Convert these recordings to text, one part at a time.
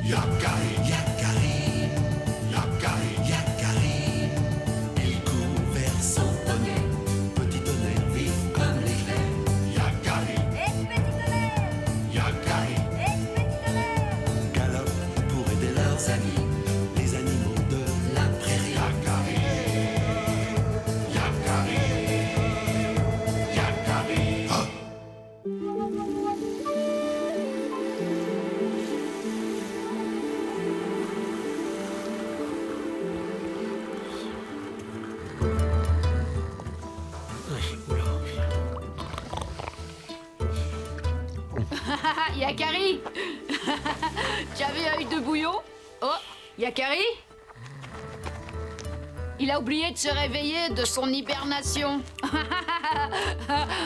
Yakari, Yakari, Yakari, Yakari. Il court vers son poney, petit tonnerre vif comme l'éclair. Yakari, Petit tonnerre, Yakari, petit tonnerre. galope pour aider leurs amis, les animaux de la prairie. Yakari, Yakari, Yakari. Ah! Yakari. Tu avais œil de bouillon? Oh, Yakari. Il a oublié de se réveiller de son hibernation.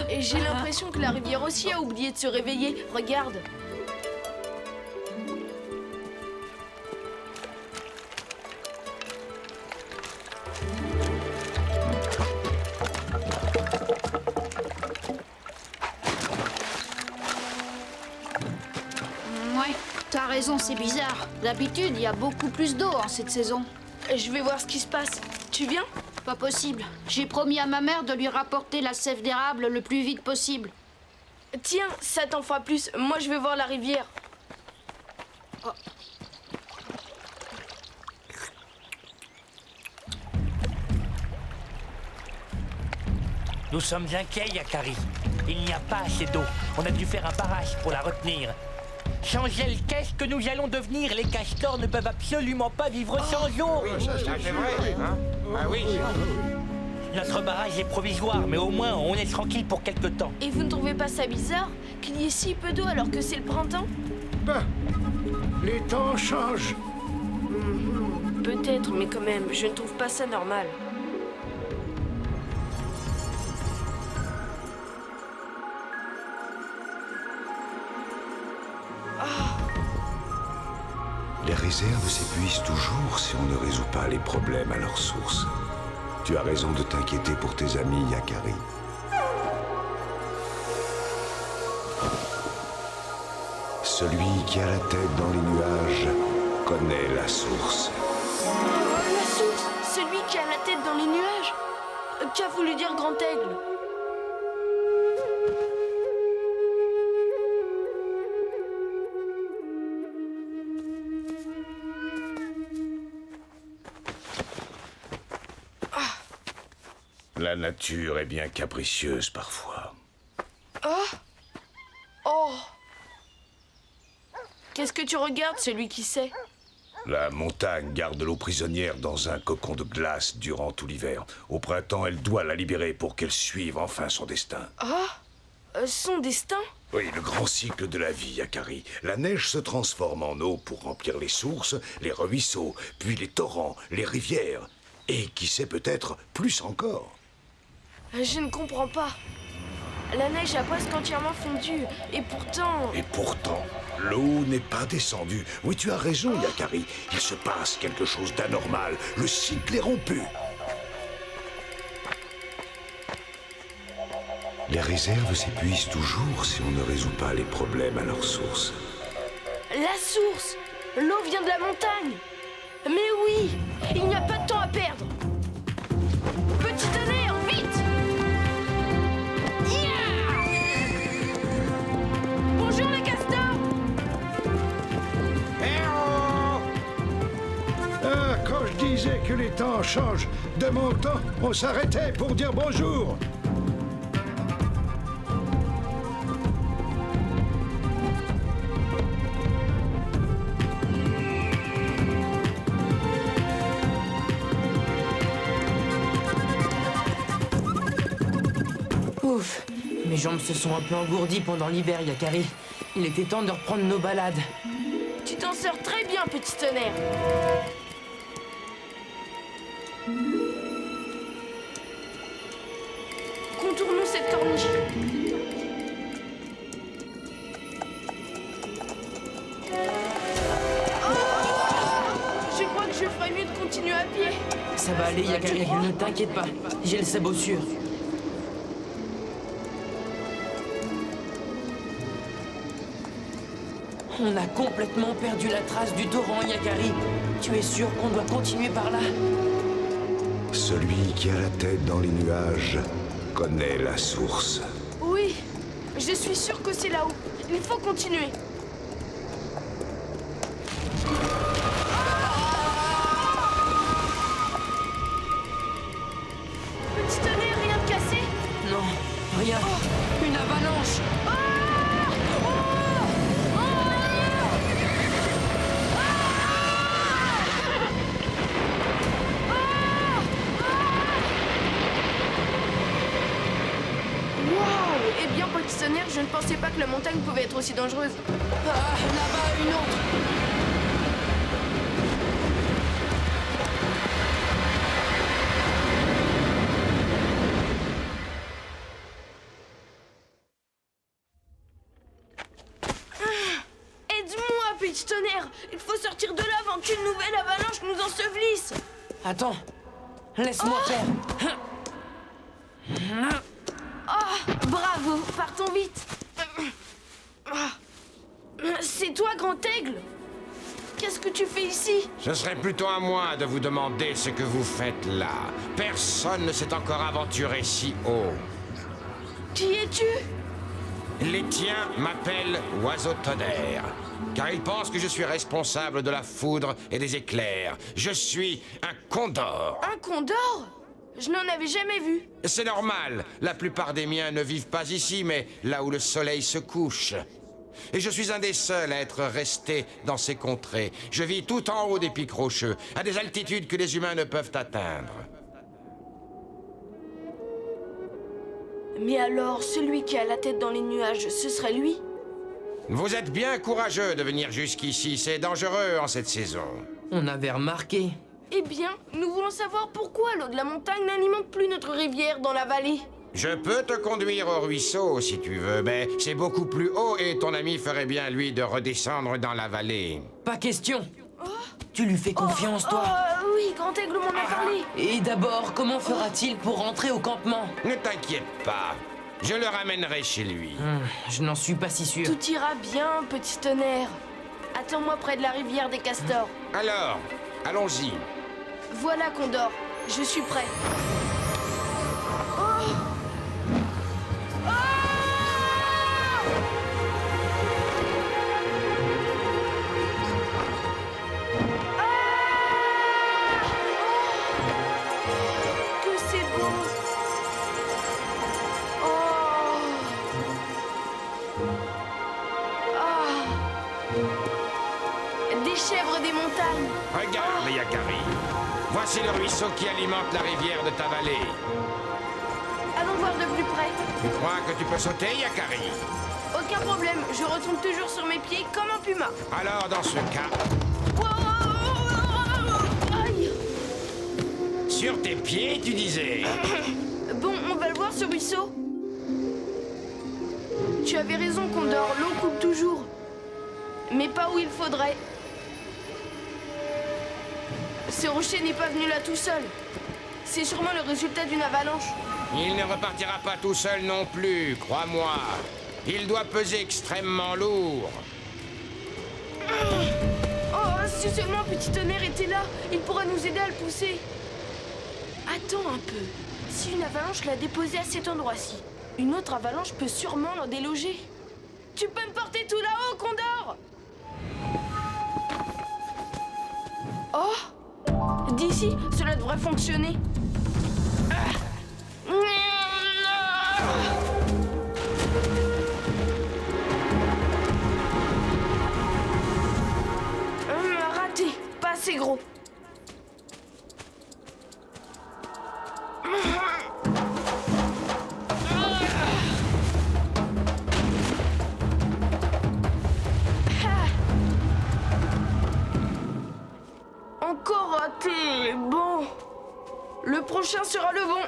Et j'ai l'impression que la rivière aussi a oublié de se réveiller. Regarde. Ouais, t'as raison, c'est bizarre. D'habitude, il y a beaucoup plus d'eau en cette saison. Je vais voir ce qui se passe. Tu viens? Pas possible. J'ai promis à ma mère de lui rapporter la sève d'érable le plus vite possible. Tiens, ça t'en fera plus. Moi, je vais voir la rivière. Nous sommes inquiets, Yakari. Il n'y a pas assez d'eau. On a dû faire un barrage pour la retenir. Sans elle, qu'est-ce que nous allons devenir? Les castors ne peuvent absolument pas vivre sans eau. Ça c'est vrai, hein? Ah oui. Notre barrage est provisoire, mais au moins on est tranquille pour quelque temps. Et vous ne trouvez pas ça bizarre qu'il y ait si peu d'eau alors que c'est le printemps? Ben, les temps changent. Peut-être, mais quand même, je ne trouve pas ça normal. Les réserves s'épuisent toujours si on ne résout pas les problèmes à leur source. Tu as raison de t'inquiéter pour tes amis, Yakari. Celui qui a la tête dans les nuages connaît la source. La source, celui qui a la tête dans les nuages. Qu'a voulu dire Grand Aigle? La nature est bien capricieuse parfois. Oh! Qu'est-ce que tu regardes, celui qui sait? La montagne garde l'eau prisonnière dans un cocon de glace durant tout l'hiver. Au printemps, elle doit la libérer pour qu'elle suive enfin son destin. Son destin? Oui, le grand cycle de la vie, Yakari. La neige se transforme en eau pour remplir les sources, les ruisseaux, puis les torrents, les rivières. Et qui sait peut-être plus encore. Je ne comprends pas. La neige a presque entièrement fondu, et pourtant... Et pourtant, l'eau n'est pas descendue. Oui, tu as raison, Yakari. Il se passe quelque chose d'anormal. Le cycle est rompu. Les réserves s'épuisent toujours si on ne résout pas les problèmes à leur source. La source! L'eau vient de la montagne! Mais oui! Il n'y a pas de temps à perdre! Petit tonnerre, vite! Bonjour les castors! Ah, quand je disais que les temps changent, de mon temps, on s'arrêtait pour dire bonjour. Ouf, mes jambes se sont un peu engourdies pendant l'hiver, Yakari. Il était temps de reprendre nos balades. Tu t'en sors très bien, petit tonnerre! Contournons cette corniche. Je crois que je ferais mieux de continuer à pied. Ça va aller, Yakari, ne t'inquiète pas. J'ai le sabot sûr. On a complètement perdu la trace du torrent, Yakari. Tu es sûr qu'on doit continuer par là? Celui qui a la tête dans les nuages connaît la source. Oui, je suis sûr que c'est là-haut. Il faut continuer. Petit tonnerre, rien de cassé? Non, rien. Une avalanche. Waouh! Eh bien, petit tonnerre, je ne pensais pas que la montagne pouvait être aussi dangereuse. Ah, là-bas, une autre. Aide-moi, petit tonnerre! Il faut sortir de là avant qu'une nouvelle avalanche nous ensevelisse! Attends, laisse-moi faire. Bravo, partons vite! C'est toi, Grand Aigle? Qu'est-ce que tu fais ici? Ce serait plutôt à moi de vous demander ce que vous faites là. Personne ne s'est encore aventuré si haut. Qui es-tu? Les tiens m'appellent Oiseau Tonnerre, car ils pensent que je suis responsable de la foudre et des éclairs. Je suis un condor. Un condor? Je n'en avais jamais vu. C'est normal, la plupart des miens ne vivent pas ici, mais là où le soleil se couche. Et je suis un des seuls à être resté dans ces contrées. Je vis tout en haut des pics rocheux, à des altitudes que les humains ne peuvent atteindre. Mais alors, celui qui a la tête dans les nuages, ce serait lui? Vous êtes bien courageux de venir jusqu'ici, c'est dangereux en cette saison. On avait remarqué. Eh bien, nous voulons savoir pourquoi l'eau de la montagne n'alimente plus notre rivière dans la vallée. Je peux te conduire au ruisseau si tu veux, mais c'est beaucoup plus haut et ton ami ferait bien, lui, de redescendre dans la vallée. Pas question. Tu lui fais confiance, toi? Oui, Grand Aigle m'en a parlé. Et d'abord, comment fera-t-il pour rentrer au campement? Ne t'inquiète pas, je le ramènerai chez lui. Je n'en suis pas si sûr. Tout ira bien, petit tonnerre. Attends-moi près de la rivière des castors. Alors, allons-y. Voilà, Condor, je suis prêt. Que c'est beau! Des chèvres des montagnes. Regarde, Yakari. Voici le ruisseau qui alimente la rivière de ta vallée. Allons voir de plus près. Tu crois que tu peux sauter, Yakari? Aucun problème, je retombe toujours sur mes pieds comme un puma. Alors, dans ce cas, Aïe! sur tes pieds, tu disais. Bon, on va le voir ce ruisseau. Tu avais raison, Condor, l'eau coule toujours. Mais pas où il faudrait. Ce rocher n'est pas venu là tout seul. C'est sûrement le résultat d'une avalanche. Il ne repartira pas tout seul non plus, crois-moi. Il doit peser extrêmement lourd. Oh, si seulement Petit Tonnerre était là, il pourrait nous aider à le pousser. Attends un peu. Si une avalanche l'a déposé à cet endroit-ci, une autre avalanche peut sûrement l'en déloger. Tu peux me porter tout là-haut, Condor? Oh! D'ici, cela devrait fonctionner. Raté, pas assez gros. Encore raté. Bon. Le prochain sera le bon.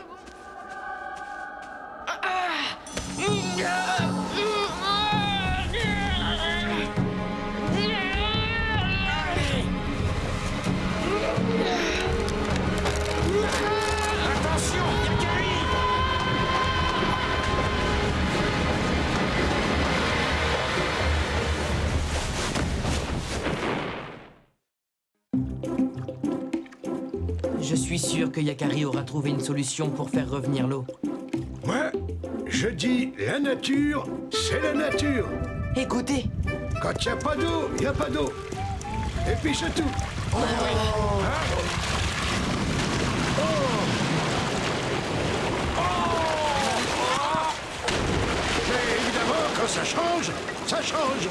Attention, Yakari! Je suis sûr que Yakari aura trouvé une solution pour faire revenir l'eau. Moi, je dis la nature, c'est la nature. Écoutez, Quand il n'y a pas d'eau, il n'y a pas d'eau. Et puis c'est tout. Mais évidemment, quand ça change, ça change.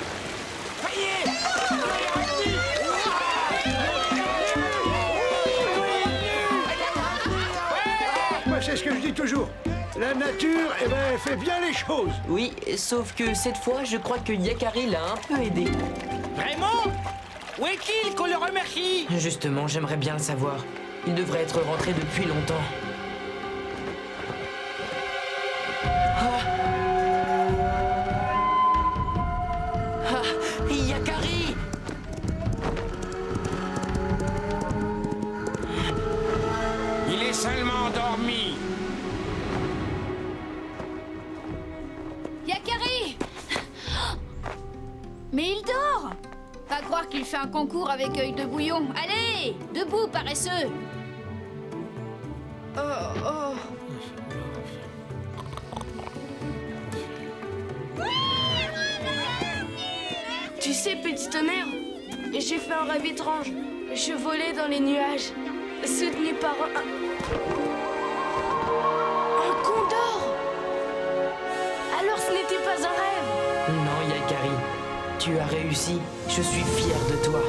Moi, c'est ce que je dis toujours. La nature, eh ben, elle fait bien les choses. oui, sauf que cette fois, je crois que Yakari l'a un peu aidé. Vraiment? Où est-il qu'on le remercie? Justement, j'aimerais bien le savoir. Il devrait être rentré depuis longtemps. Ah, Yakari! Il est seulement endormi. Yakari! Mais il dort! Pas croire qu'il fait un concours avec œil de bouillon. Allez! Debout, paresseux! Tu sais, petit tonnerre, j'ai fait un rêve étrange. Je volais dans les nuages, soutenu par un condor. Alors ce n'était pas un rêve. Non, Yakari, tu as réussi. Je suis fier de toi.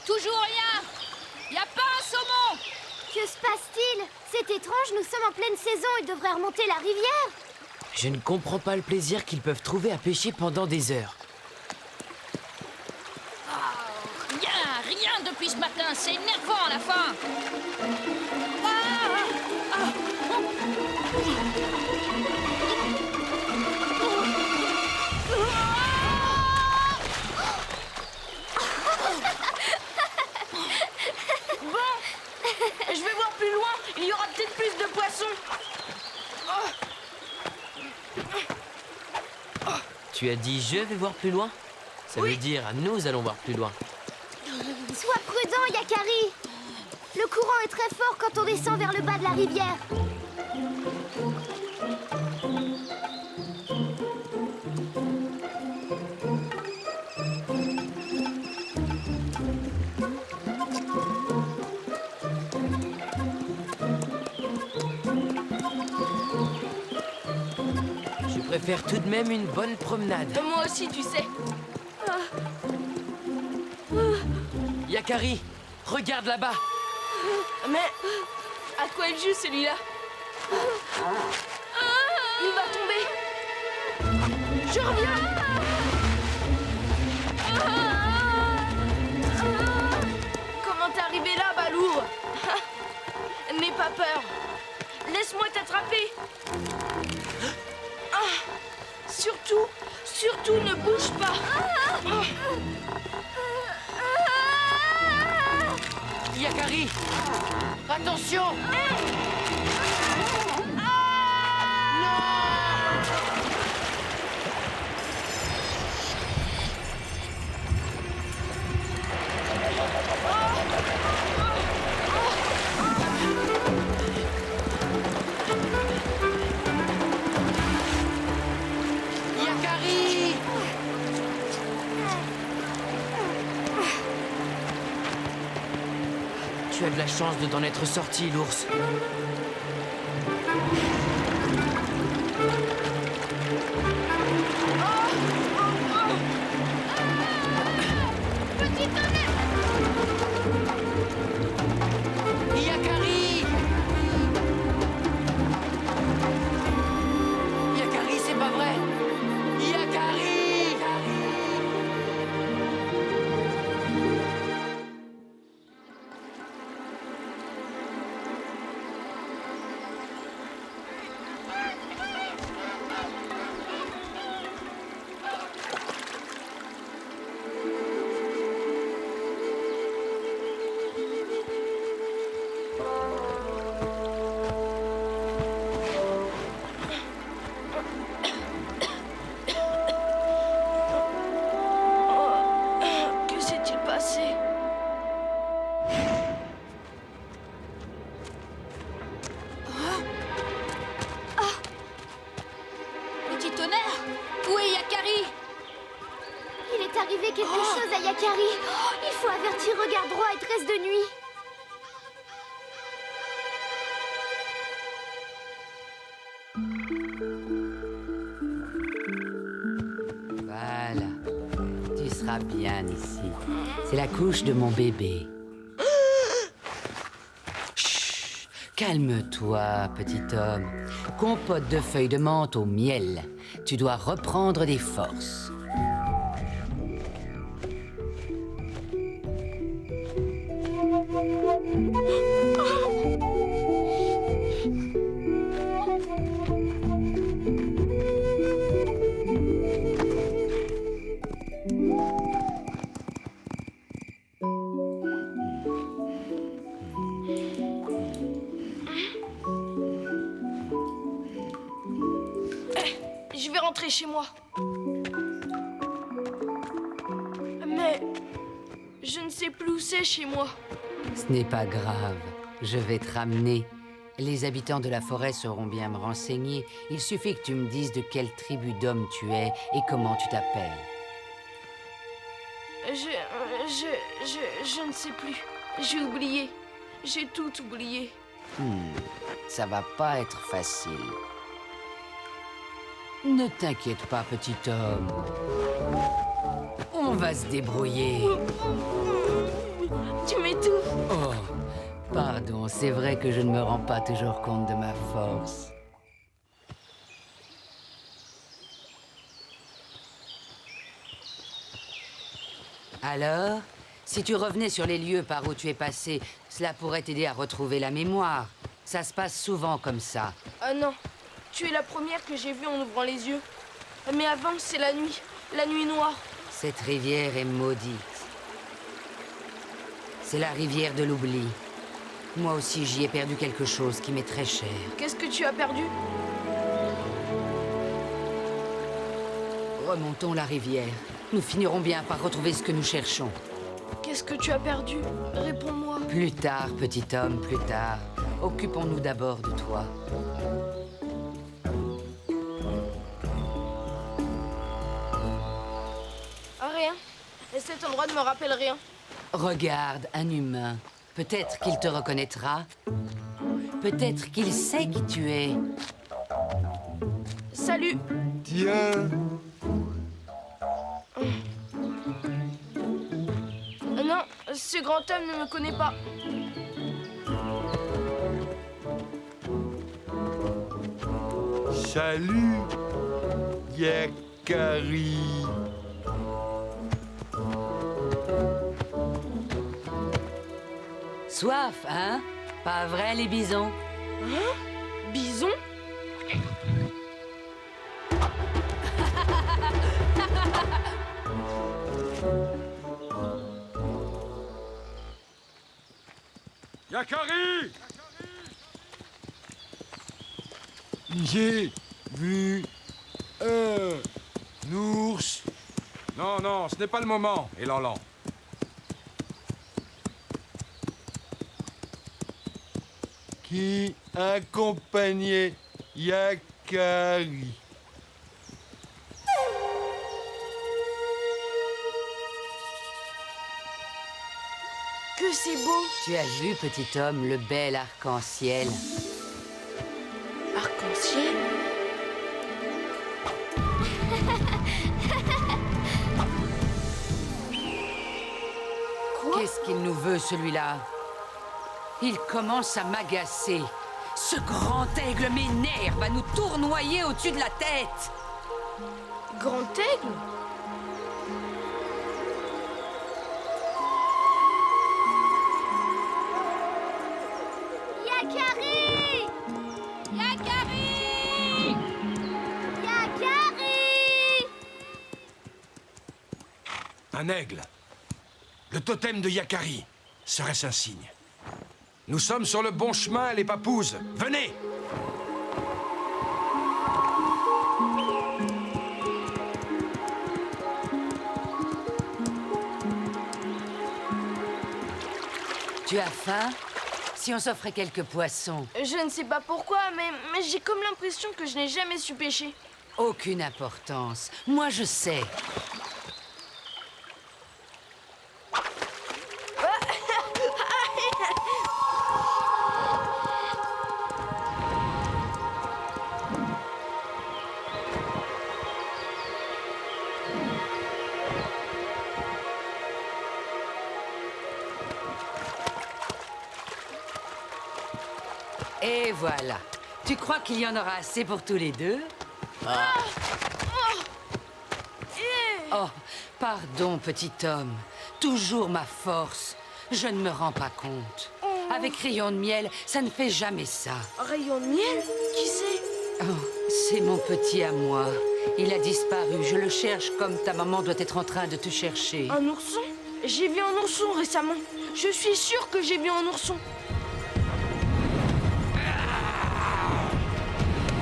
Toujours rien! Y a pas un saumon! Que se passe-t-il? C'est étrange, nous sommes en pleine saison et devraient remonter la rivière. Je ne comprends pas le plaisir qu'ils peuvent trouver à pêcher pendant des heures. Rien depuis ce matin, c'est énervant à la fin! Je vais voir plus loin, il y aura peut-être plus de poissons. Tu as dit je vais voir plus loin? Ça veut dire nous allons voir plus loin. Sois prudent, Yakari. Le courant est très fort quand on descend vers le bas de la rivière. Je préfère tout de même une bonne promenade. Moi aussi, tu sais. Yakari, regarde là-bas. Mais à quoi il joue celui-là? Il va tomber. Je reviens. Comment t'es arrivé là, Balourd? N'aie pas peur. Laisse-moi t'attraper. Surtout ne bouge pas. Yakari, attention. Yakari! Tu as de la chance de t'en être sorti, l'ours. Yakari! Yakari, c'est pas vrai! Yakari! arriver quelque chose à Yakari. Oh, il faut avertir Regard Droit et Tresse de Nuit. Voilà. Tu seras bien ici. C'est la couche de mon bébé. Chut. Calme-toi, petit homme. Compote de feuilles de menthe au miel. Tu dois reprendre des forces. Je vais rentrer chez moi. Mais je ne sais plus où c'est chez moi. Ce n'est pas grave. Je vais te ramener. Les habitants de la forêt sauront bien me renseigner. Il suffit que tu me dises de quelle tribu d'hommes tu es et comment tu t'appelles. Je ne sais plus. J'ai oublié. J'ai tout oublié. Ça va pas être facile. Ne t'inquiète pas, petit homme. On va se débrouiller. Tu m'étouffes. Oh, pardon, c'est vrai que je ne me rends pas toujours compte de ma force. Alors, si tu revenais sur les lieux par où tu es passé, cela pourrait t'aider à retrouver la mémoire. Ça se passe souvent comme ça. Ah non, tu es la première que j'ai vue en ouvrant les yeux. Mais avant, c'est la nuit noire. Cette rivière est maudite. C'est la rivière de l'oubli. Moi aussi, j'y ai perdu quelque chose qui m'est très cher. Qu'est-ce que tu as perdu? Remontons la rivière. Nous finirons bien par retrouver ce que nous cherchons. Qu'est-ce que tu as perdu? Réponds-moi. Plus tard, petit homme, plus tard. Occupons-nous d'abord de toi. Ah, rien. Et cet endroit ne me rappelle rien. Regarde, un humain. Peut-être qu'il te reconnaîtra. Peut-être qu'il sait qui tu es. Salut. Tiens. Non, ce grand homme ne me connaît pas. Salut, Yakari. Soif, hein? Pas vrai, les bisons? Hein? Bison? Yakari! J'ai vu un ours. Non, non, ce n'est pas le moment, Elanlan. Qui accompagnait Yakari. Que c'est beau. Tu as vu, petit homme, le bel arc-en-ciel? Arc-en-ciel? Qu'est-ce qu'il nous veut, celui-là? Il commence à m'agacer. Ce grand aigle m'énerve, va nous tournoyer au-dessus de la tête. Grand aigle? Yakari! Yakari! Yakari! Un aigle. Le totem de Yakari. Serait-ce un signe? Nous sommes sur le bon chemin, les papouses. Venez! Tu as faim? Si on s'offrait quelques poissons. Je ne sais pas pourquoi, mais j'ai comme l'impression que je n'ai jamais su pêcher. Aucune importance. Moi, je sais. Et voilà. Tu crois qu'il y en aura assez pour tous les deux? Oh, pardon, petit homme. Toujours ma force. Je ne me rends pas compte. Avec Rayon de Miel, ça ne fait jamais ça. Rayon de Miel? Qui c'est? Oh, c'est mon petit à moi. Il a disparu. Je le cherche comme ta maman doit être en train de te chercher. Un ourson? J'ai vu un ourson récemment. Je suis sûre que j'ai vu un ourson.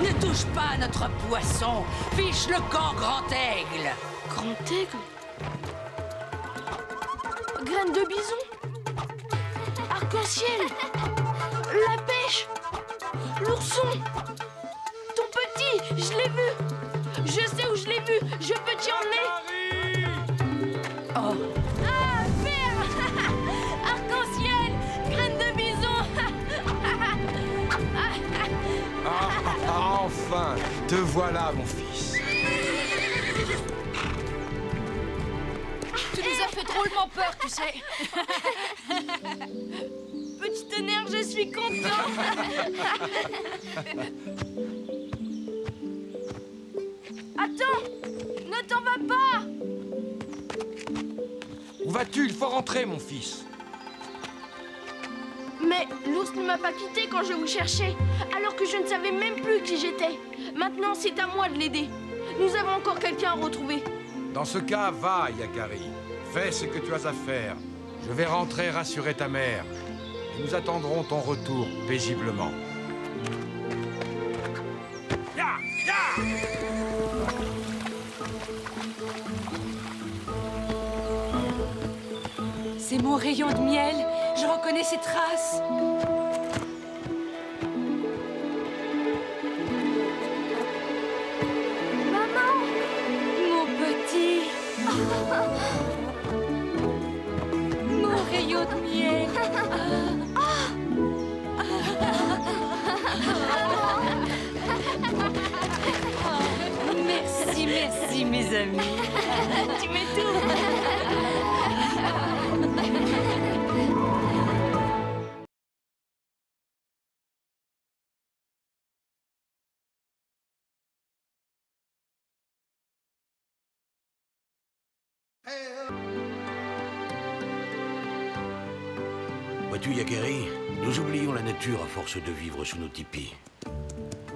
Ne touche pas à notre poisson. Fiche le camp, Grand Aigle. Grand Aigle? Graine de bison? Arc-en-ciel? La pêche? L'ourson? Ton petit, je l'ai vu. Je sais où je l'ai vu. Je peux t'y emmener. Oh. Ah, père! Arc-en-ciel! Graine de bison! Enfin, te voilà, mon fils. Tu nous as fait drôlement peur, tu sais. Petit tonnerre, je suis content. Attends! Ne t'en va pas! Où vas-tu? Il faut rentrer, mon fils. Mais l'ours ne m'a pas quitté quand je vous cherchais, alors que je ne savais même plus qui j'étais. Maintenant, c'est à moi de l'aider. Nous avons encore quelqu'un à retrouver. Dans ce cas, va, Yakari. Fais ce que tu as à faire. Je vais rentrer rassurer ta mère. Et nous attendrons ton retour paisiblement. C'est mon Rayon de Miel. Je reconnais ses traces. Maman! Mon petit. Mon Rayon de Miel. Merci, merci, mes amis. Tu mets tout. Vois-tu, Yakari, nous oublions la nature à force de vivre sous nos tipis.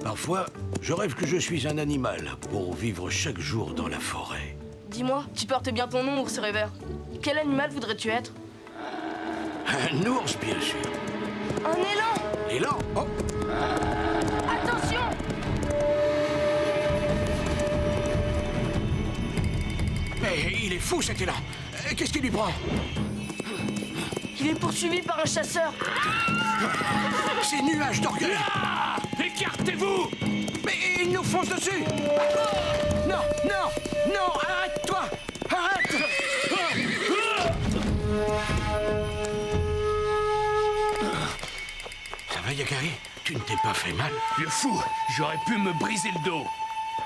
Parfois, je rêve que je suis un animal pour vivre chaque jour dans la forêt. Dis-moi, tu portes bien ton nom, ours rêveur. Quel animal voudrais-tu être? Un ours, bien sûr. Un élan! L'élan? Oh! Attention! Mais il est fou, cet élan! Qu'est-ce qui lui prend? Il est poursuivi par un chasseur. Ces nuages d'orgueil! Écartez-vous! Mais il nous fonce dessus! Non, non, non, arrête-toi! Arrête! Ça va, Yakari? Tu ne t'es pas fait mal? Le fou! J'aurais pu me briser le dos.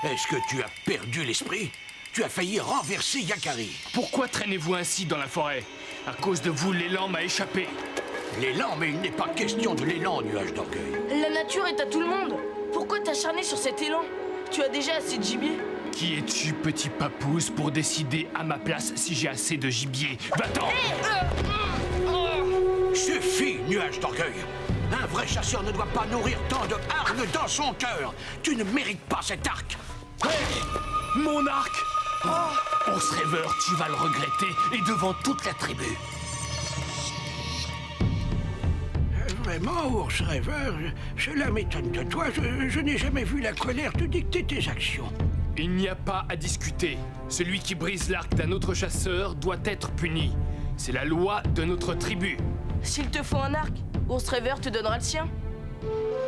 Est-ce que tu as perdu l'esprit? Tu as failli renverser Yakari. Pourquoi traînez-vous ainsi dans la forêt? À cause de vous, l'élan m'a échappé. L'élan, mais il n'est pas question de l'élan, nuage d'orgueil. La nature est à tout le monde. Pourquoi t'acharner sur cet élan? Tu as déjà assez de gibier. Qui es-tu, petit papouze, pour décider à ma place si j'ai assez de gibier? Va-t'en! Suffit, nuage d'orgueil. Un vrai chasseur ne doit pas nourrir tant de hargne dans son cœur. Tu ne mérites pas cet arc. Hey! Mon arc! Ours rêveur, tu vas le regretter, et devant toute la tribu. Vraiment, ours rêveur, cela m'étonne de toi. Je n'ai jamais vu la colère te dicter tes actions. Il n'y a pas à discuter. Celui qui brise l'arc d'un autre chasseur doit être puni. C'est la loi de notre tribu. S'il te faut un arc, ours rêveur te donnera le sien.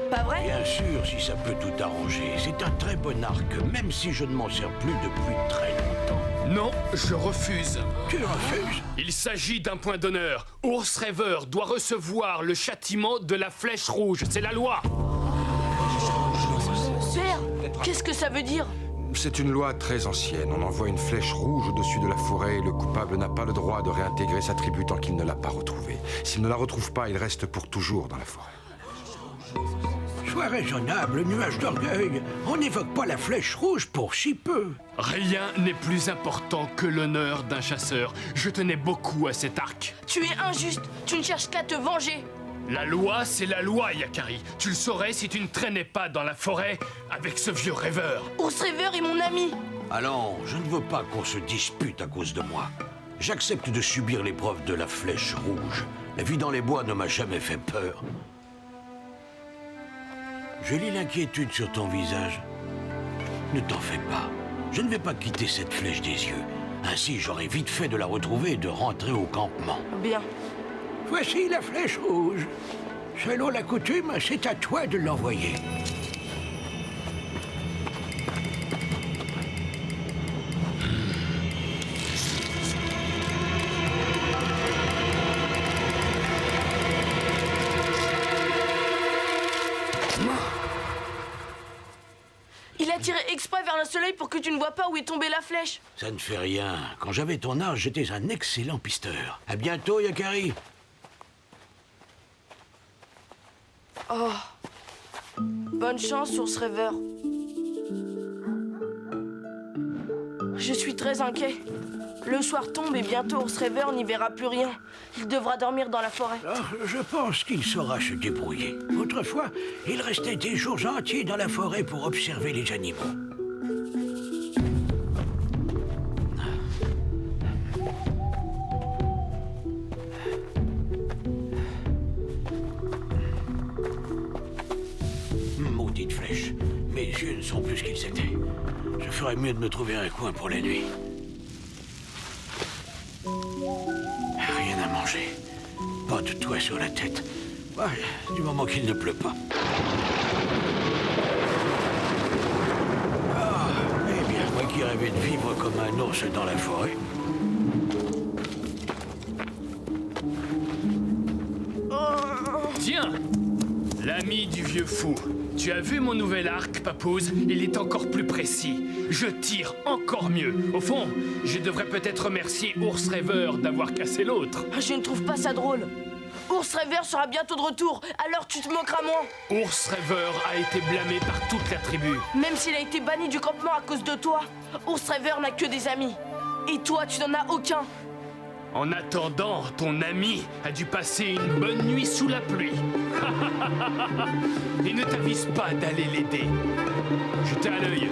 Pas vrai? Bien sûr, si ça peut tout arranger. C'est un très bon arc, même si je ne m'en sers plus depuis très longtemps. Non, je refuse. Tu refuses? Il s'agit d'un point d'honneur. Ours rêveur doit recevoir le châtiment de la flèche rouge. C'est la loi. Père, qu'est-ce que ça veut dire? C'est une loi très ancienne. On envoie une flèche rouge au-dessus de la forêt et le coupable n'a pas le droit de réintégrer sa tribu tant qu'il ne l'a pas retrouvée. S'il ne la retrouve pas, il reste pour toujours dans la forêt. Sois raisonnable, nuage d'orgueil. On n'évoque pas la flèche rouge pour si peu. Rien n'est plus important que l'honneur d'un chasseur. Je tenais beaucoup à cet arc. Tu es injuste. Tu ne cherches qu'à te venger. La loi, c'est la loi, Yakari. Tu le saurais si tu ne traînais pas dans la forêt avec ce vieux rêveur. Ours Rêveur est mon ami. Allons, je ne veux pas qu'on se dispute à cause de moi. J'accepte de subir l'épreuve de la flèche rouge. La vie dans les bois ne m'a jamais fait peur. Je lis l'inquiétude sur ton visage. Ne t'en fais pas. Je ne vais pas quitter cette flèche des yeux. Ainsi, j'aurai vite fait de la retrouver et de rentrer au campement. Bien. Voici la flèche rouge. Selon la coutume, c'est à toi de l'envoyer. Il a tiré exprès vers le soleil pour que tu ne vois pas où est tombée la flèche. Ça ne fait rien. Quand j'avais ton âge, j'étais un excellent pisteur. À bientôt, Yakari. Oh. Bonne chance, Ours Rêveur. Je suis très inquiet. Le soir tombe et bientôt Ours Rêveur n'y verra plus rien. Il devra dormir dans la forêt. Alors, je pense qu'il saura se débrouiller. Autrefois, il restait des jours entiers dans la forêt pour observer les animaux. Maudite flèche. Mes yeux ne sont plus ce qu'ils étaient. Je ferais mieux de me trouver un coin pour la nuit. Rien à manger. Pas de toit sur la tête. Ouais, du moment qu'il ne pleut pas. Ah, eh bien, moi qui rêvais de vivre comme un ours dans la forêt. Tiens, l'ami du vieux fou. Tu as vu mon nouvel arc, Papouse? Il est encore plus précis. Je tire encore mieux. Au fond, je devrais peut-être remercier Ours Rêveur d'avoir cassé l'autre. Je ne trouve pas ça drôle. Ours Rêveur sera bientôt de retour, alors tu te moqueras moins. Ours Rêveur a été blâmé par toute la tribu. Même s'il a été banni du campement à cause de toi, Ours Rêveur n'a que des amis. Et toi, tu n'en as aucun. En attendant, ton ami a dû passer une bonne nuit sous la pluie. Et ne t'avise pas d'aller l'aider. Jetez à l'œil.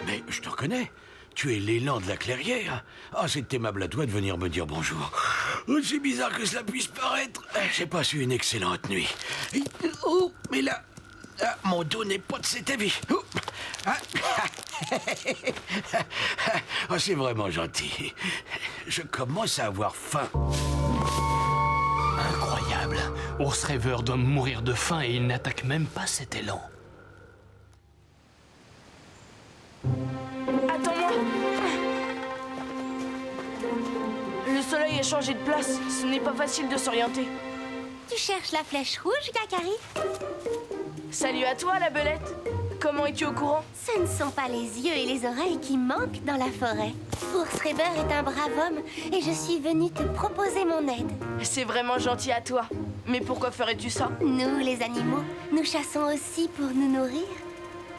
Mais je te reconnais. Tu es l'élan de la clairière. Ah, c'est aimable à toi de venir me dire bonjour. Aussi bizarre que cela puisse paraître. J'ai passé une excellente nuit. Oh, mais là... Ah, mon dos n'est pas de cet avis. Oh, oh, c'est vraiment gentil. Je commence à avoir faim. Incroyable. Ours Rêveur doit mourir de faim et il n'attaque même pas cet élan. Attends-moi. Le soleil a changé de place. Ce n'est pas facile de s'orienter. Tu cherches la flèche rouge, Yakari? Salut à toi, la belette. Comment es-tu au courant? Ce ne sont pas les yeux et les oreilles qui manquent dans la forêt. Ours Rêveur est un brave homme et je suis venue te proposer mon aide. C'est vraiment gentil à toi. Mais pourquoi ferais-tu ça? Nous, les animaux, nous chassons aussi pour nous nourrir.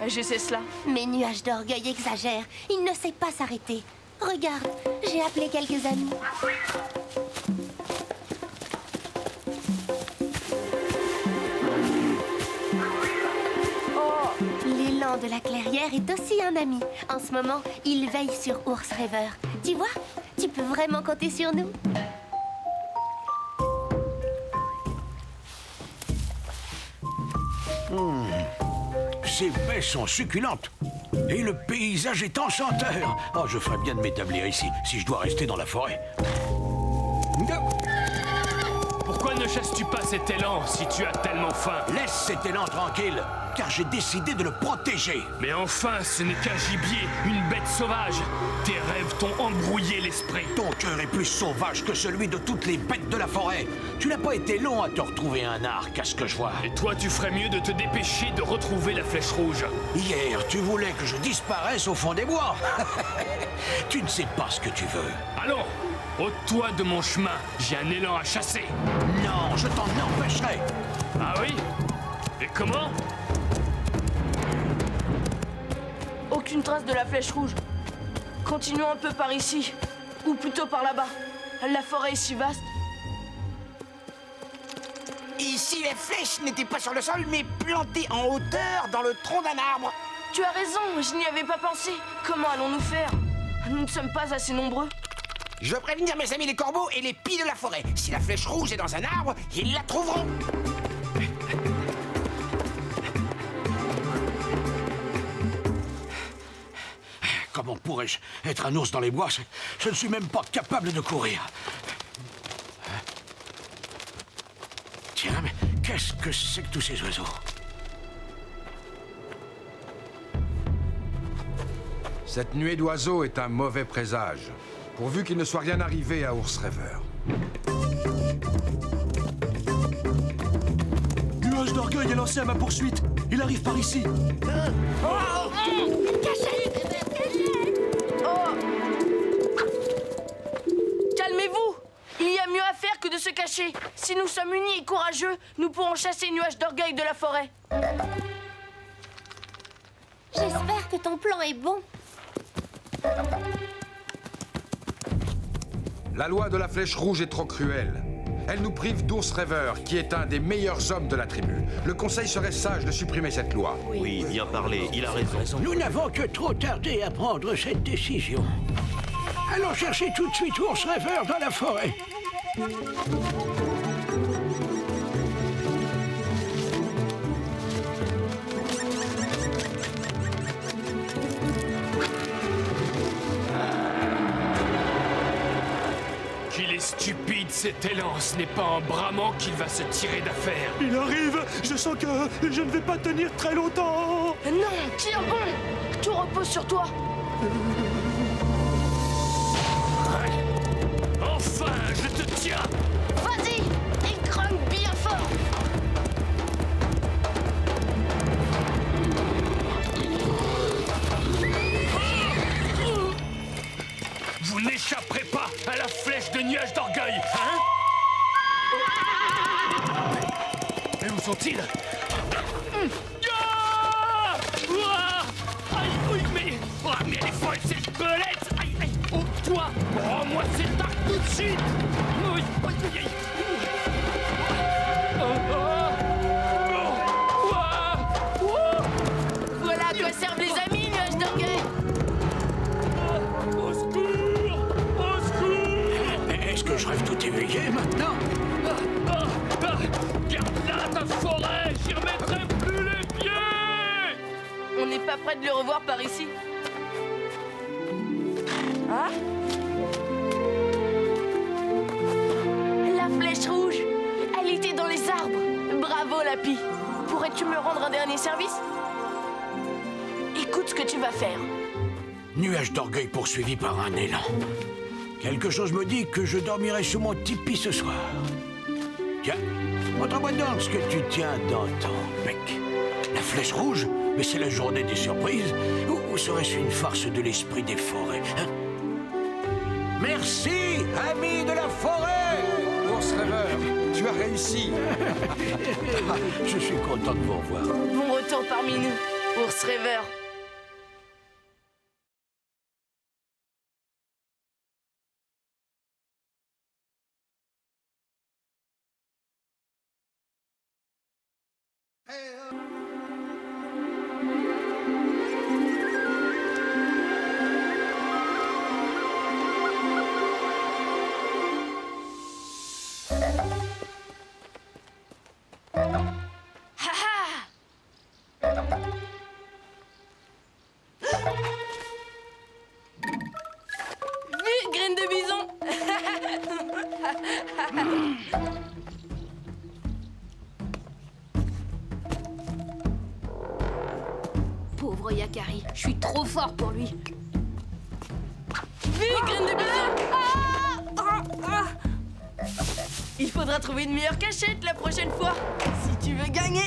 Je sais cela. Mais Nuage d'Orgueil exagère. Il ne sait pas s'arrêter. Regarde, j'ai appelé quelques amis. L'élan de la clairière est aussi un ami. En ce moment, il veille sur Ours Rêveur. Tu vois, tu peux vraiment compter sur nous. Ces baies sont succulentes. Et le paysage est enchanteur. Oh, je ferais bien de m'établir ici, si je dois rester dans la forêt. Pourquoi ne chasses-tu pas cet élan si tu as tellement faim? Laisse cet élan tranquille, car j'ai décidé de le protéger. Mais enfin, ce n'est qu'un gibier, une bête sauvage. Tes rêves t'ont embrouillé l'esprit. Ton cœur est plus sauvage que celui de toutes les bêtes de la forêt. Tu n'as pas été long à te retrouver un arc, à ce que je vois. Et toi, tu ferais mieux de te dépêcher de retrouver la flèche rouge. Hier, tu voulais que je disparaisse au fond des bois. Tu ne sais pas ce que tu veux. Allons, ôte-toi de mon chemin. J'ai un élan à chasser. Non, je t'en empêcherai. Ah oui? Et comment? Aucune trace de la flèche rouge. Continuons un peu par ici. Ou plutôt par là-bas. La forêt est si vaste. Ici, les flèches n'étaient pas sur le sol, mais plantées en hauteur dans le tronc d'un arbre. Tu as raison, je n'y avais pas pensé. Comment allons-nous faire? Nous ne sommes pas assez nombreux. Je veux prévenir mes amis les corbeaux et les pies de la forêt. Si la flèche rouge est dans un arbre, ils la trouveront. Comment pourrais-je être un ours dans les bois? Je ne suis même pas capable de courir. Tiens, mais qu'est-ce que c'est que tous ces oiseaux? Cette nuée d'oiseaux est un mauvais présage, pourvu qu'il ne soit rien arrivé à Ours Rêveur. Nuage d'orgueil est lancé à ma poursuite. Il arrive par ici. Calmez-vous! Il y a mieux à faire que de se cacher. Si nous sommes unis et courageux, nous pourrons chasser Nuage d'orgueil de la forêt. J'espère que ton plan est bon. La loi de la flèche rouge est trop cruelle. Elle nous prive d'Ours Rêveur, qui est un des meilleurs hommes de la tribu. Le conseil serait sage de supprimer cette loi. Oui, bien parlé, il a raison. Nous n'avons que trop tardé à prendre cette décision. Allons chercher tout de suite Ours Rêveur dans la forêt. Qu'il est stupide cet élan, ce n'est pas en bramant qu'il va se tirer d'affaire. Il arrive. Je sens que je ne vais pas tenir très longtemps. Non, tiens bon. Tout repose sur toi. Enfin, je te tiens. Vas-y, écrame bien fort. Vous n'échapperez pas à la flèche de Nuage d'orgueil, hein? Mais où sont-ils? Ah! Ouah! Aïe, oui, mais elle est folle, cette belette! Aïe, aïe, oh, toi! Oh, moi, c'est arc tout de suite! Oui, aïe, aïe, aïe. Oh, oh. Oh. Ouah! Ouah! Voilà à quoi servent les amis, Nuage d'orgueil. Au secours! Au secours! Est-ce que je rêve tout éveillé maintenant? Garde là ta forêt! J'y remettrai plus les pieds! On n'est pas près de le revoir par ici. Hein? La flèche rouge! Elle était dans les arbres! Bravo, Lapi! Pourrais-tu me rendre un dernier service? Écoute ce que tu vas faire. Nuage d'orgueil poursuivi par un élan. Quelque chose me dit que je dormirai sous mon tipi ce soir. Tiens, montre-moi donc ce que tu tiens dans ton bec. La flèche rouge? Mais c'est la journée des surprises. Ou serait-ce une farce de l'esprit des forêts, hein? Merci, amis de la forêt! Ours Rêveur, tu as réussi. Je suis content de vous revoir. Bon retour parmi nous, Ours Rêveur. Vite, graine de bison. Yakari. Je suis trop fort pour lui. Vite, graine de bison! Il faudra trouver une meilleure cachette la prochaine fois, si tu veux gagner.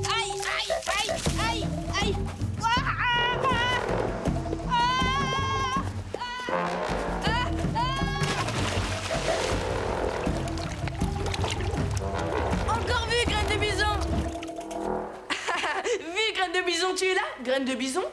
Aïe, aïe, aïe, aïe, aïe. Encore vu, graine de bison! Vu, graine de bison, tu es là? Graine de bison?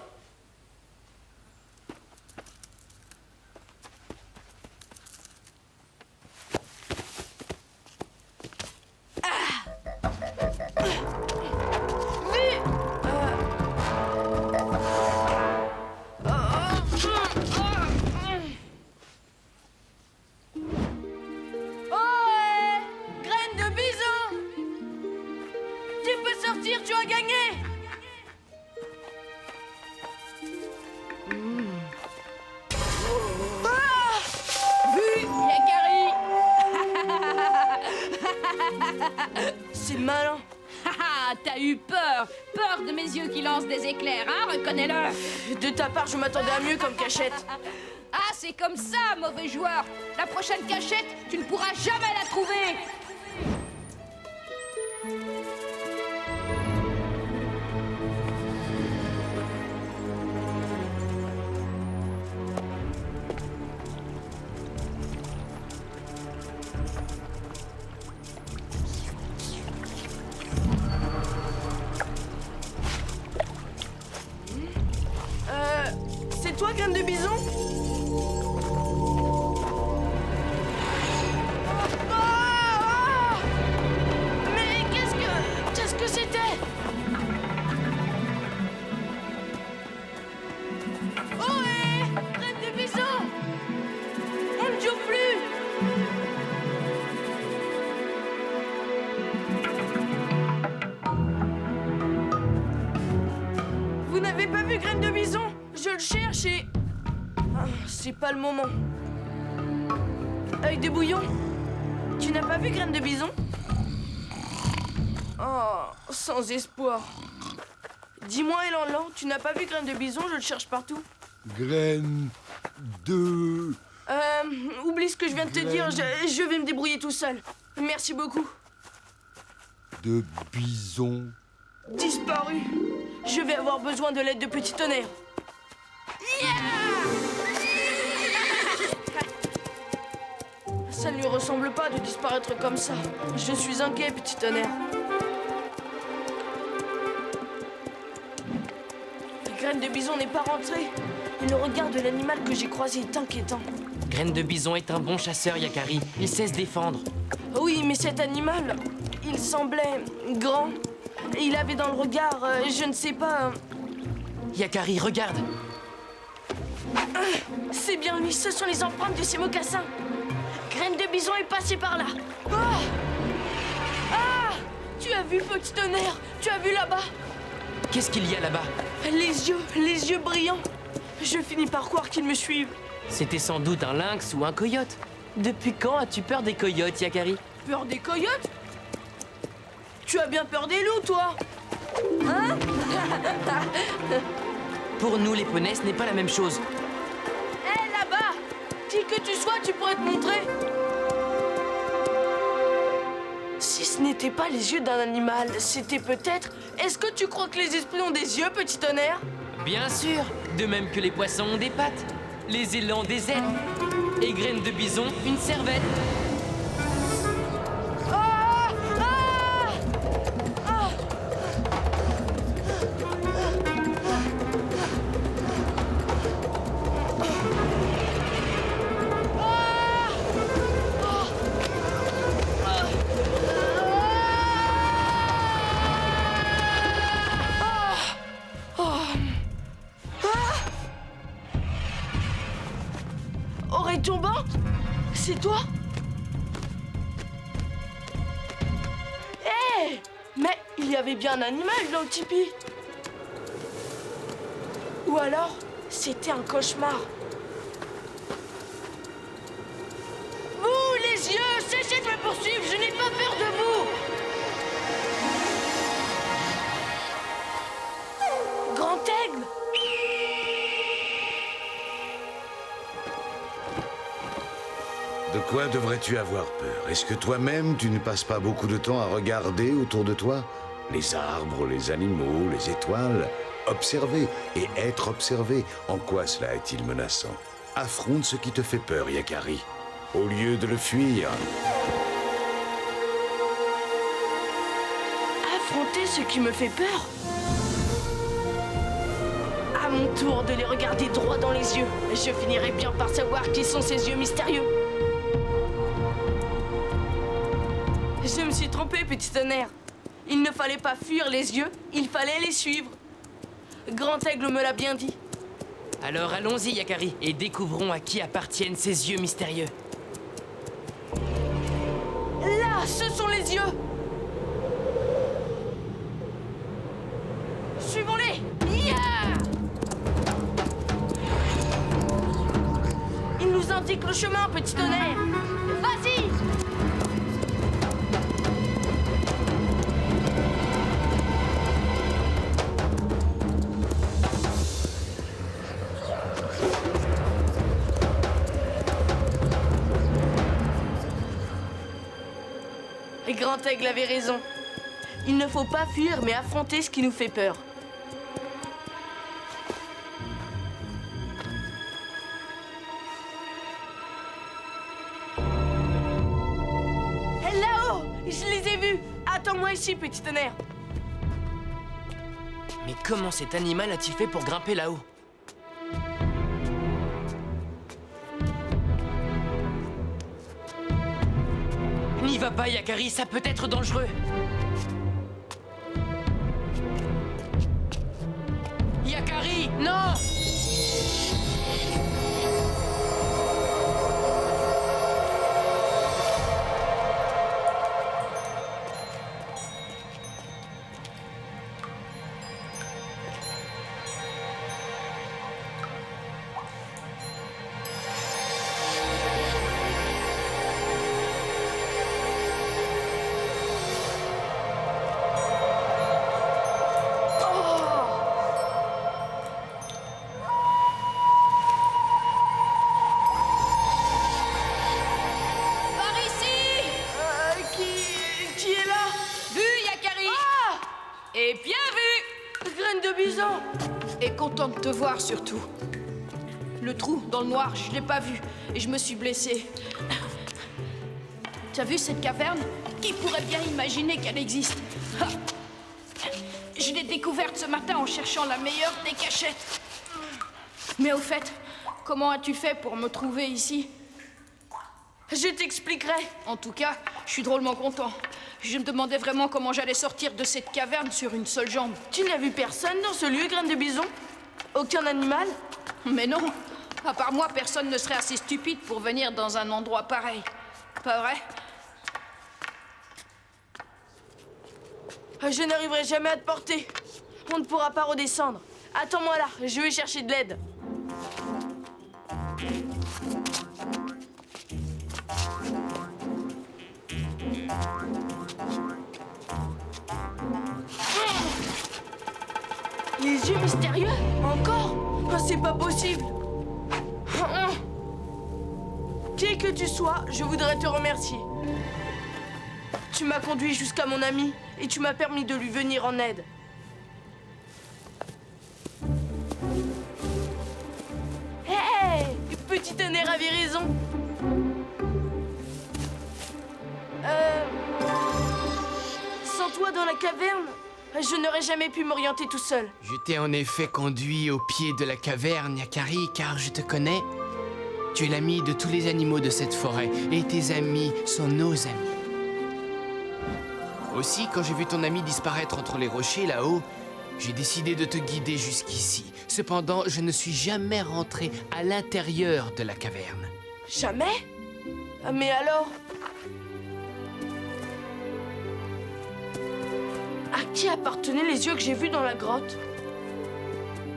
Tu as gagné! Vu, Yakari. C'est malin. T'as eu peur. Peur de mes yeux qui lancent des éclairs, hein? Reconnais-le. De ta part, je m'attendais à mieux comme cachette. Ah, c'est comme ça, mauvais joueur. La prochaine cachette, tu ne pourras jamais la trouver. C'est toi, graine de bison? Mais qu'est-ce que c'était? Ohé! Graine de bison! On ne joue plus! Vous n'avez pas vu graine de bison? Je le cherche et... Ah, c'est pas le moment. Œil de bouillon, tu n'as pas vu graine de bison? Oh, sans espoir. Dis-moi, Elan, tu n'as pas vu graine de bison? Je le cherche partout. Graine de... Oublie ce que je viens de te dire, je vais me débrouiller tout seul. Merci beaucoup. De bison. Disparu. Je vais avoir besoin de l'aide de Petit Tonnerre. Ça ne lui ressemble pas de disparaître comme ça. Je suis inquiet, Petit Tonnerre. La graine de bison n'est pas rentrée. Et le regard de l'animal que j'ai croisé est inquiétant. Graine de bison est un bon chasseur, Yakari. Il sait se défendre. Oui, mais cet animal, il semblait grand. Et il avait dans le regard, je ne sais pas... Yakari, regarde. C'est bien lui, ce sont les empreintes de ses mocassins. Graine de bison est passée par là. Ah! Tu as vu, Petit Tonnerre? Tu as vu là-bas? Qu'est-ce qu'il y a là-bas? Les yeux brillants. Je finis par croire qu'ils me suivent. C'était sans doute un lynx ou un coyote. Depuis quand as-tu peur des coyotes, Yakari? Peur des coyotes? Tu as bien peur des loups, toi? Hein? Pour nous, les poneys, ce n'est pas la même chose. Hé, là-bas! Qui que tu sois, tu pourrais te montrer. Si ce n'était pas les yeux d'un animal, c'était peut-être... Est-ce que tu crois que les esprits ont des yeux, Petit Tonnerre? Bien sûr, de même que les poissons ont des pattes, les élans des ailes, et graines de bison, une cervelle. Oreille tombante? C'est toi? Hé! Mais il y avait bien un animal dans le tipi. Ou alors, c'était un cauchemar. Vous, les yeux, cessez de me poursuivre, je n'ai pas peur de vous! quoi devrais-tu avoir peur? Est-ce que toi-même, tu ne passes pas beaucoup de temps à regarder autour de toi? Les arbres, les animaux, les étoiles. Observer et être observé. En quoi cela est-il menaçant? Affronte ce qui te fait peur, Yakari, au lieu de le fuir. Affronter ce qui me fait peur? À mon tour de les regarder droit dans les yeux. Je finirai bien par savoir qui sont ces yeux mystérieux. Je me suis trompé, petit tonnerre. Il ne fallait pas fuir les yeux, il fallait les suivre. Grand Aigle me l'a bien dit. Alors allons-y, Yakari, et découvrons à qui appartiennent ces yeux mystérieux. Là, ce sont les yeux. Suivons-les. Yeah! Il nous indique le chemin, petit tonnerre. Vas-y! Et Grand Aigle avait raison. Il ne faut pas fuir, mais affronter ce qui nous fait peur. Là-haut! Je les ai vus! Attends-moi ici, petit tonnerre. Mais comment cet animal a-t-il fait pour grimper là-haut? N'y va pas, Yakari, ça peut être dangereux. Yakari, non! Et bien vu! Graine de bison! Et content de te voir surtout. Le trou dans le noir, je l'ai pas vu et je me suis blessée. Tu as vu cette caverne? Qui pourrait bien imaginer qu'elle existe? Ha! Je l'ai découverte ce matin en cherchant la meilleure des cachettes. Mais au fait, comment as-tu fait pour me trouver ici? Je t'expliquerai. En tout cas, je suis drôlement content. Je me demandais vraiment comment j'allais sortir de cette caverne sur une seule jambe. Tu n'as vu personne dans ce lieu, Graine de bison? Aucun animal? Mais non. À part moi, personne ne serait assez stupide pour venir dans un endroit pareil. Pas vrai? Je n'arriverai jamais à te porter. On ne pourra pas redescendre. Attends-moi là, je vais chercher de l'aide. Les yeux mystérieux? Encore? Oh, c'est pas possible. Qui que tu sois, je voudrais te remercier. Tu m'as conduit jusqu'à mon ami et tu m'as permis de lui venir en aide. Hé! Petit tonnerre avait raison. Sans toi dans la caverne, je n'aurais jamais pu m'orienter tout seul. Je t'ai en effet conduit au pied de la caverne, Yakari, car je te connais. Tu es l'ami de tous les animaux de cette forêt, et tes amis sont nos amis. Aussi, quand j'ai vu ton ami disparaître entre les rochers là-haut, j'ai décidé de te guider jusqu'ici. Cependant, je ne suis jamais rentré à l'intérieur de la caverne. Jamais? Mais alors? À qui appartenaient les yeux que j'ai vus dans la grotte?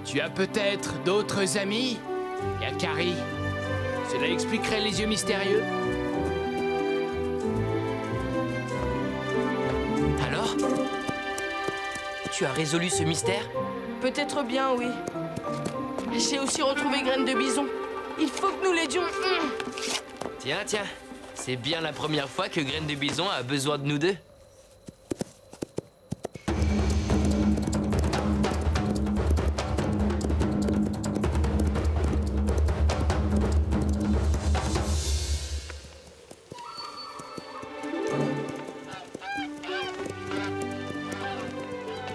Tu as peut-être d'autres amis, Yakari? Cela expliquerait les yeux mystérieux. Alors? Tu as résolu ce mystère? Peut-être bien, oui. J'ai aussi retrouvé Graine de bison. Il faut que nous l'aidions. Tiens, tiens. C'est bien la première fois que Graine de Bison a besoin de nous deux.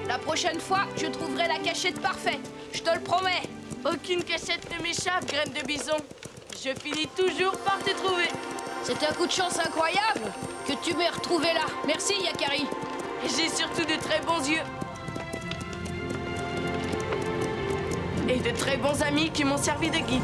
La prochaine fois, je trouverai la cachette parfaite. Je te le promets. Aucune cachette ne m'échappe, Graine de Bison. Je finis toujours par te trouver. C'est un coup de chance incroyable que tu m'aies retrouvé là. Merci, Yakari. J'ai surtout de très bons yeux. Et de très bons amis qui m'ont servi de guide.